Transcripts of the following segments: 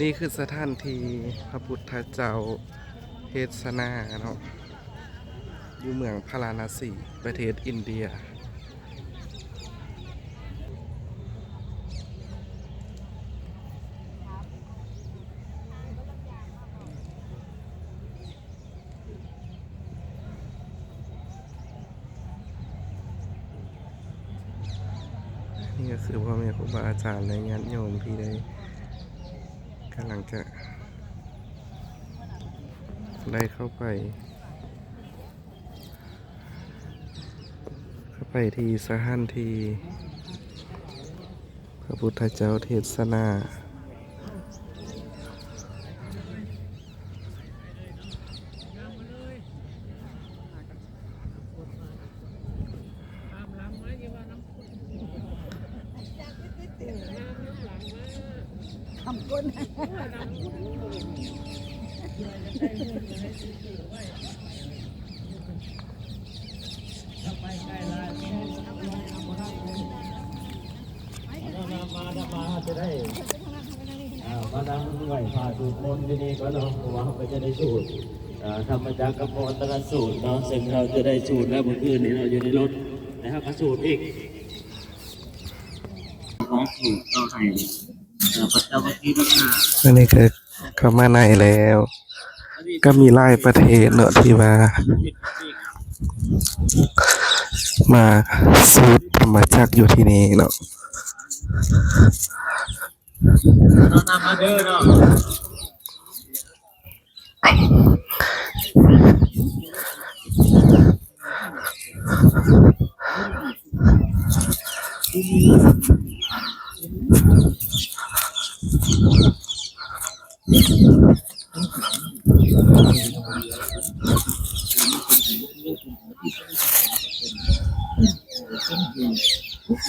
นี่คือสถานที่พระพุทธเจ้าเทศนาเนาะอยู่เมืองพาราณสีประเทศอินเดียนี่ก็คือพ่อแม่ครูบาอาจารย์และญาติโยมที่ได้กำลังจะได้เข้าไปที่สถานที่พระพุทธเจ้าเทศนาทำก้นมาจะได้มาดังไหวพาสูตรมนต์ที่นี่ก็เนาะเพราะว่าเราจะได้สูตรธรรมจักรกับพรตะสูตรเนาะซึ่งเราจะได้สูตรแล้วเมื่อคืนนี้เราอยู่ในรถนะครับกระสูตรอีกของสูตรเราให้พระเจ้าพระที่พระข้า อันนี้คือเข้ามาในแล้ว ก็มีหลายประเทศเนอะที่มาสูตรธรรมจักรอยู่ที่นี่เนาะ เรานำมาเด้อเนาะ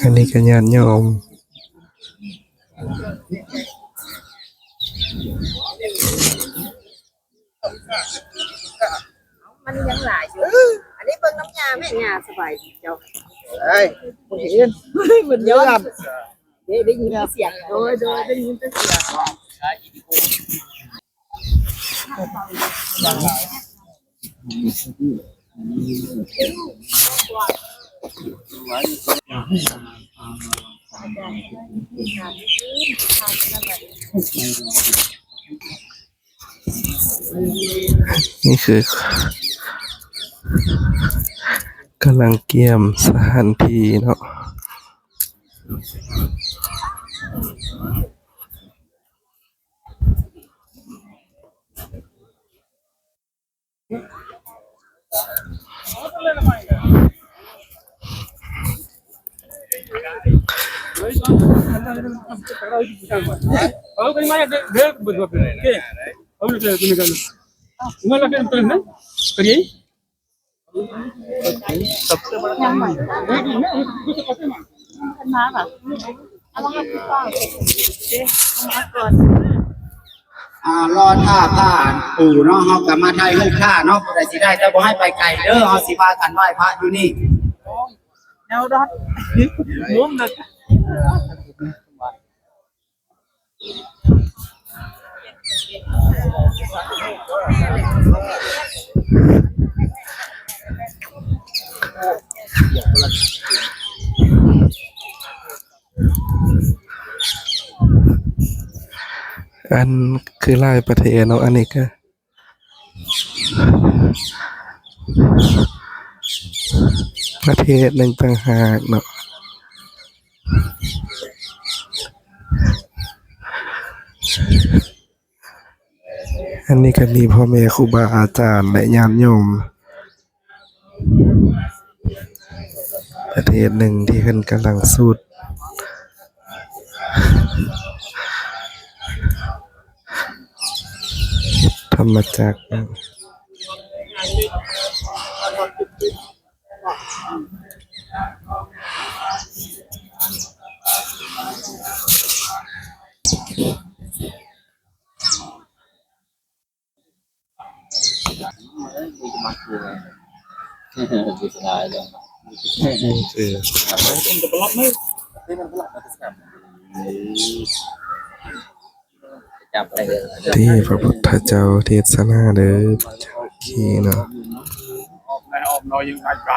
อันนี้ก็ญาติโยมมันยังหลายอยู่อันนี้เบิ่งน้ำยาแม่ยาสบายดีเจ้าเฮ้ยผมเห็นเหมือนย้อนได้ยินเสียงโดยได้ยินเสียงนี่คือกำลังเกี่ยมสถานที่เนาะรอท่าผ่านปู่เนาะเฮากลับมาไทยเฮือนค่าเนาะแต่สิได้แต่บ่ให้ไปไกลเด้อเฮาสิพากันไหว้พระอยู่นี่แนวดอดมุมนึงอันคือหลายประเทศเนาะอันนี้ก็ประเทศหนึ่งต่างหากเนาะอันนี้ก็มีพ่อแม่ครูบาอาจารย์และญาติโยมประเทศหนึ่งที่เพิ่นกำลังสูตรธรรมจักรบุษราเลย จับไปเลย ที่พระพุทธเจ้าเทศนาเด้อโอเคเนาะ ออกน้อยยังไกล